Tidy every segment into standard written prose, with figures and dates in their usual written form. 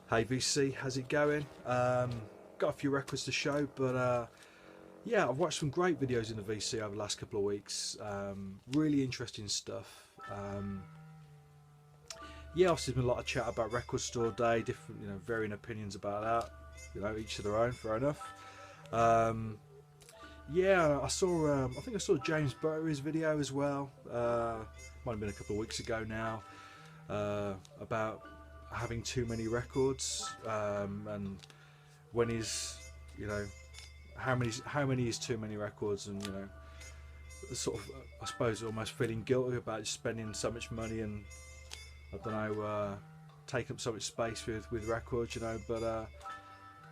Hey VC, how's it going? Got a few records to show, but yeah, I've watched some great videos in the VC over the last couple of weeks. Really interesting stuff. Yeah, obviously there's been a lot of chat about Record Store Day, different, varying opinions about that. Each of their own, fair enough. Um, yeah, I saw. I think I saw James Buttery's video as well. Might have been a couple of weeks ago now. About having too many records, and when is, you know how many is too many records, and sort of, I suppose, almost feeling guilty about just spending so much money and, I don't know, taking up so much space with records, but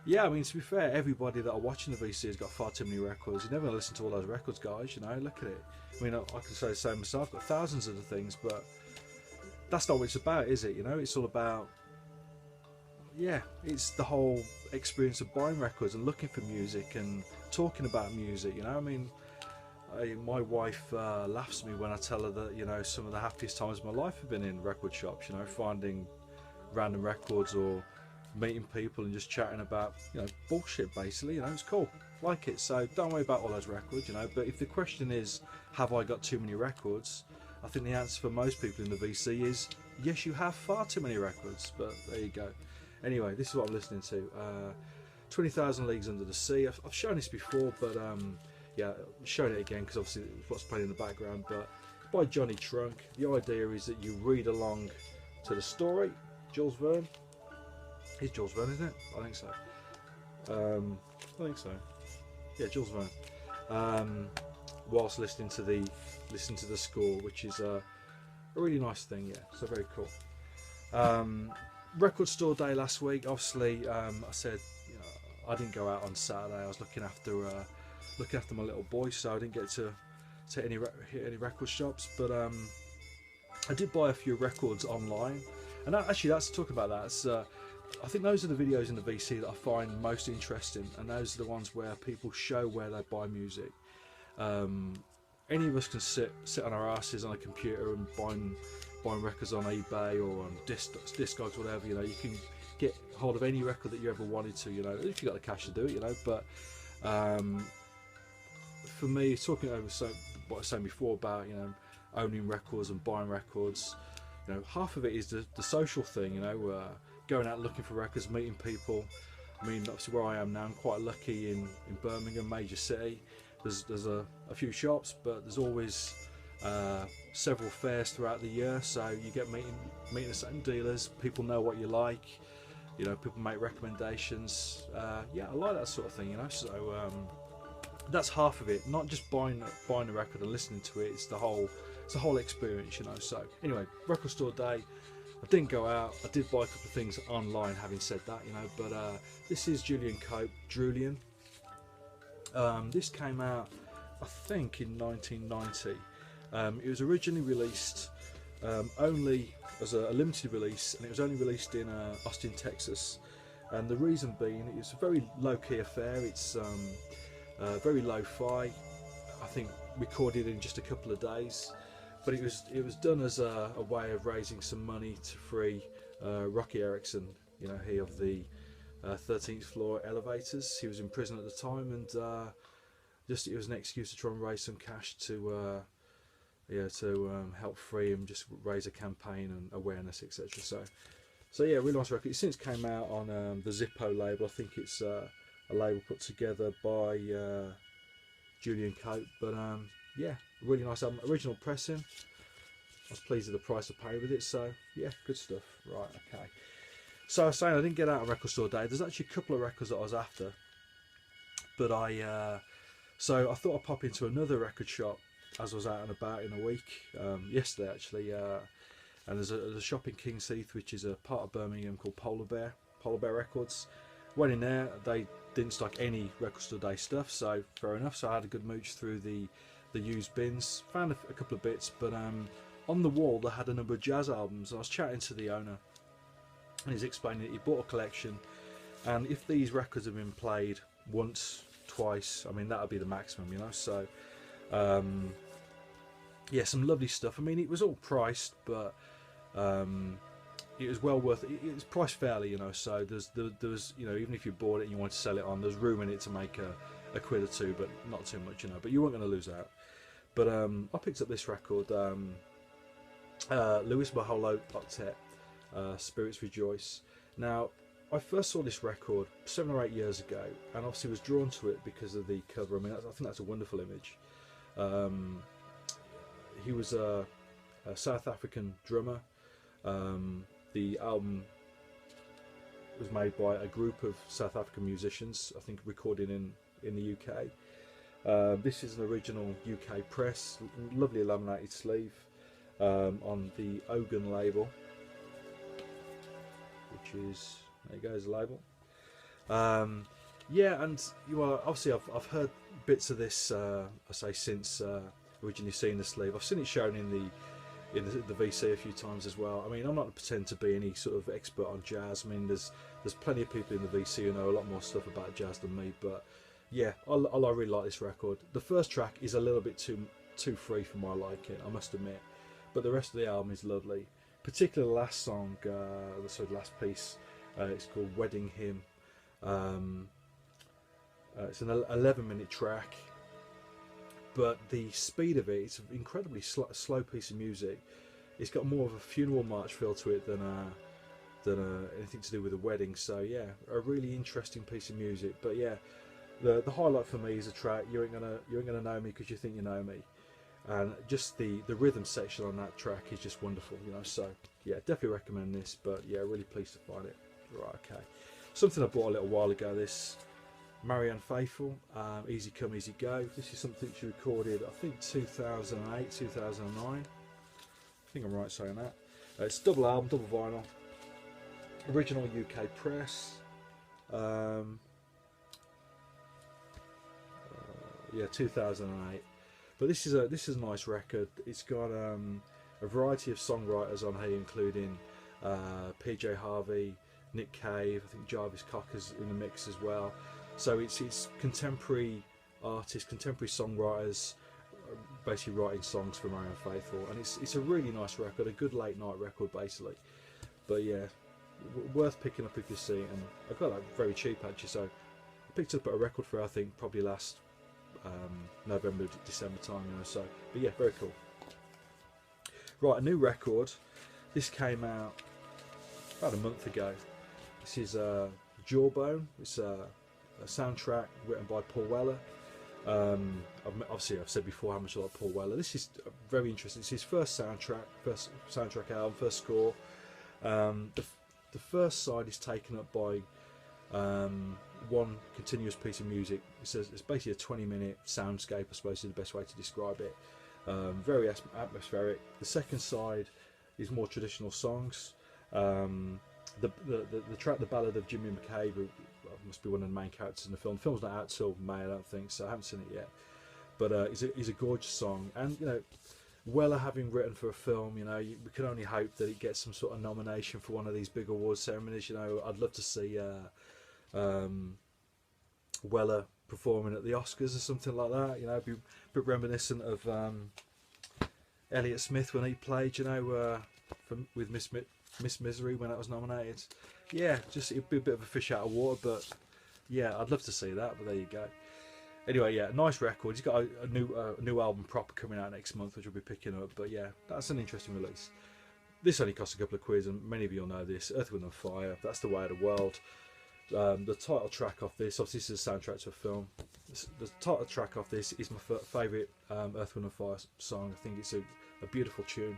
yeah, I mean, to be fair, everybody that are watching the VC has got far too many records. You're never going to listen to all those records, guys. Look at it. I mean, I can say the same myself. I've got thousands of the things, but that's not what it's about, is it? It's all about, yeah, it's the whole experience of buying records and looking for music and talking about music. I mean, my wife laughs at me when I tell her that some of the happiest times of my life have been in record shops. Finding random records or meeting people and just chatting about bullshit, basically. It's cool, like it. So don't worry about all those records. But if the question is, have I got too many records, I think the answer for most people in the VC is yes, you have far too many records. But there you go. Anyway, this is what I'm listening to. 20,000 Leagues Under the Sea. I've shown this before, but yeah, I'm showing it again because obviously it's what's playing in the background. But it's by Johnny Trunk. The idea is that you read along to the story. Jules Verne. It's Jules Verne, isn't it? I think so. I think so. Yeah, Jules Verne. Whilst listening to the score, which is a really nice thing. Yeah, so very cool. Record Store Day last week. Obviously, I said I didn't go out on Saturday. I was looking after my little boy, so I didn't get to hit any record shops. But I did buy a few records online, and actually, that's talking about that. It's, I think those are the videos in the VC that I find most interesting, and those are the ones where people show where they buy music. Any of us can sit on our asses on a computer and buying records on eBay or on Discogs, whatever. You can get hold of any record that you ever wanted to. If you got the cash to do it. But for me, talking over what I was saying before about owning records and buying records, half of it is the social thing. Going out looking for records, meeting people. I mean, obviously where I am now, I'm quite lucky in Birmingham, major city. There's a few shops, but there's always several fairs throughout the year, so you get meeting the same dealers. People know what you like. People make recommendations. Yeah, I like that sort of thing. So that's half of it. Not just buying the record and listening to it. It's the whole experience. So anyway, Record Store Day. I didn't go out. I did buy a couple of things online, having said that, but this is Julian Cope, Julian. This came out, I think, in 1990. It was originally released only as a limited release, and it was only released in Austin, Texas. And the reason being, it's a very low-key affair. It's very lo-fi. I think recorded in just a couple of days. But it was done as a way of raising some money to free Rocky Erickson, he of the 13th floor elevators. He was in prison at the time, and just it was an excuse to try and raise some cash to help free him, just raise a campaign and awareness, etc. So yeah, really nice record. It since came out on the Zippo label. I think it's a label put together by Julian Cope, but yeah, really nice album. Original pressing. I was pleased with the price I paid with it, so yeah, good stuff. Right, okay. So I was saying I didn't get out on Record Store Day. There's actually a couple of records that I was after, but so I thought I'd pop into another record shop as I was out and about in a week, yesterday actually, and there's a shop in King's Heath, which is a part of Birmingham, called Polar Bear Records. Went in there, they didn't stock any Record Store Day stuff, so fair enough. So I had a good mooch through the used bins, found a couple of bits, but on the wall they had a number of jazz albums. I was chatting to the owner, and he's explaining that he bought a collection, and if these records have been played once, twice, I mean, that would be the maximum, so yeah, some lovely stuff. I mean, it was all priced, but it was well worth it. It's priced fairly, you know. So there's you know, even if you bought it and you want to sell it on, there's room in it to make a quid or two, but not too much, you know. But you weren't going to lose out. But I picked up this record, Louis Mahalo Octet, Spirits Rejoice. Now, I first saw this record 7 or 8 years ago, and obviously was drawn to it because of the cover. I mean, I think that's a wonderful image. He was a South African drummer. The album was made by a group of South African musicians, I think recorded in the UK. This is an original UK press, lovely laminated sleeve on the Ogun label, which is, there you go, the label. Yeah, and you are obviously I've heard bits of this. I say since originally seeing the sleeve. I've seen it shown in the VC a few times as well. I mean, I'm not pretend to be any sort of expert on jazz. I mean, there's plenty of people in the VC who know a lot more stuff about jazz than me. But yeah, I really like this record. The first track is a little bit too free for my liking, I must admit. But the rest of the album is lovely. Particularly the last song, the last piece. It's called Wedding Hymn. It's an 11-minute track, but the speed of it's an incredibly slow piece of music. It's got more of a funeral march feel to it than anything to do with a wedding. So yeah, a really interesting piece of music. But yeah, the highlight for me is the track "You Ain't Gonna Know Me Because You Think You Know Me," and just the rhythm section on that track is just wonderful, you know. So yeah, definitely recommend this. But yeah, really pleased to find it. Right, okay. Something I bought a little while ago. This Marianne Faithfull, Easy Come Easy Go. This is something she recorded, I think 2008, 2009. I think I'm right saying that. It's double album, double vinyl. Original UK press. Yeah, 2008. But this is a nice record. It's got a variety of songwriters on here, including PJ Harvey, Nick Cave. I think Jarvis Cocker's in the mix as well. So it's contemporary artists, contemporary songwriters, basically writing songs for Marianne Faithfull, and it's a really nice record, a good late night record basically. But yeah, worth picking up if you see it. And I got that very cheap actually, so I picked it up at a record fair, I think probably last November, December time, you know. So, but yeah, very cool. Right, a new record. This came out about a month ago. This is Jawbone. It's a soundtrack written by Paul Weller. Obviously I've said before how much I like Paul Weller. This is very interesting. It's his first soundtrack album, first score. The first side is taken up by one continuous piece of music. It says it's basically a 20-minute soundscape, I suppose is the best way to describe it. Very atmospheric. The second side is more traditional songs. The track, The Ballad of Jimmy McCabe, who must be one of the main characters in the film. The film's not out till May, I don't think, so I haven't seen it yet. But it's a gorgeous song, and you know, Weller having written for a film, you know, we can only hope that it gets some sort of nomination for one of these big awards ceremonies. You know, I'd love to see Weller performing at the Oscars or something like that. You know, be a bit reminiscent of Elliott Smith when he played, you know, with Miss Misery when that was nominated. Yeah, just it'd be a bit of a fish out of water, but yeah, I'd love to see that. But there you go. Anyway, yeah, nice record. He's got a new album proper coming out next month, which we'll be picking up. But yeah, that's an interesting release. This only cost a couple of quid, and many of you will know this. Earth, Wind and Fire. That's the way of the world. The title track off this, obviously this is a soundtrack to a film. The title track off this is my favourite Earth, Wind and Fire song. I think it's a beautiful tune.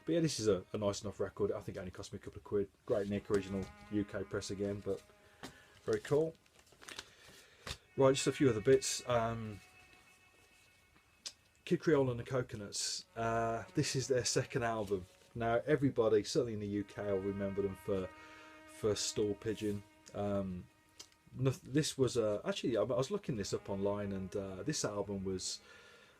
But yeah, this is a nice enough record. I think it only cost me a couple of quid. Great Nick, original UK press again, but very cool. Right, just a few other bits. Kid Creole and the Coconuts. This is their second album. Now, everybody, certainly in the UK, will remember them for Stool Pigeon. This was actually, I was looking this up online, and this album was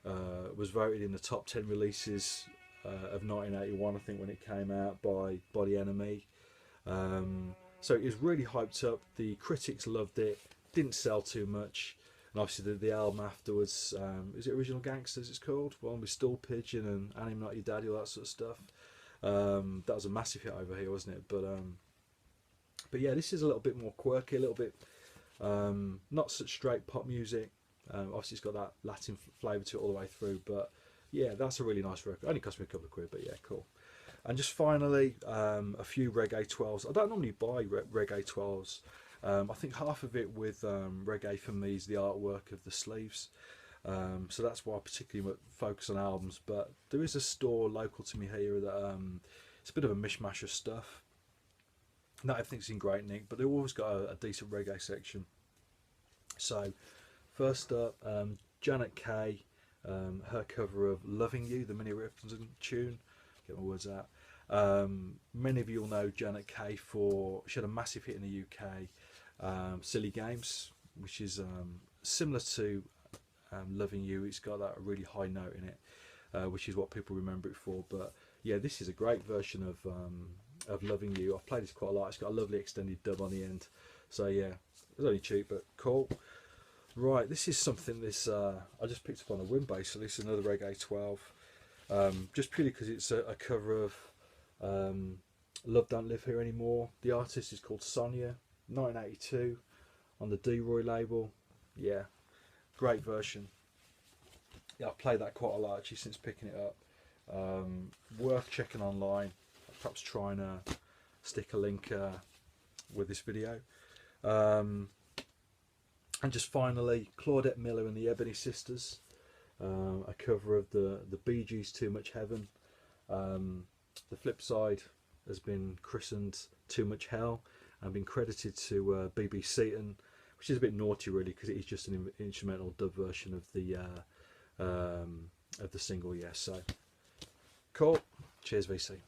voted in the top 10 releases of 1981, I think, when it came out by the Enemy. So it was really hyped up. The critics loved it. Didn't sell too much, and obviously the album afterwards, is it Original Gangsters it's called, one with Stool Pigeon and I'm Not Your Daddy, all that sort of stuff. That was a massive hit over here, wasn't it? But yeah, this is a little bit more quirky, a little bit not such straight pop music. Obviously, it's got that Latin flavour to it all the way through. But yeah, that's a really nice record. Only cost me a couple of quid, but yeah, cool. And just finally, a few reggae 12s. I don't normally buy reggae 12s. I think half of it with reggae for me is the artwork of the sleeves. So that's why I particularly focus on albums. But there is a store local to me here that it's a bit of a mishmash of stuff. Not everything's in great nick, but they've always got a decent reggae section. So first up, Janet Kay, her cover of Loving You, the Minnie Riperton tune. Get my words out. Many of you will know Janet Kay she had a massive hit in the UK, Silly Games, which is similar to Loving You. It's got that really high note in it, which is what people remember it for. But yeah, this is a great version of Loving You. I've played this quite a lot. It's got a lovely extended dub on the end. So yeah, it's only cheap, but cool. Right, this is something I just picked up on a whim basically. This is another Reggae 12. Just purely because it's a cover of Love Don't Live Here Anymore. The artist is called Sonia, 1982, on the D-Roy label. Yeah, great version. Yeah, I've played that quite a lot actually since picking it up. Worth checking online. Perhaps trying to stick a link with this video. And just finally, Claudette Miller and the Ebony Sisters. A cover of the Bee Gees' Too Much Heaven. The flip side has been christened Too Much Hell and been credited to B.B. Seaton, which is a bit naughty really because it is just an instrumental dub version of the single. Yeah, so cool. Cheers, VC.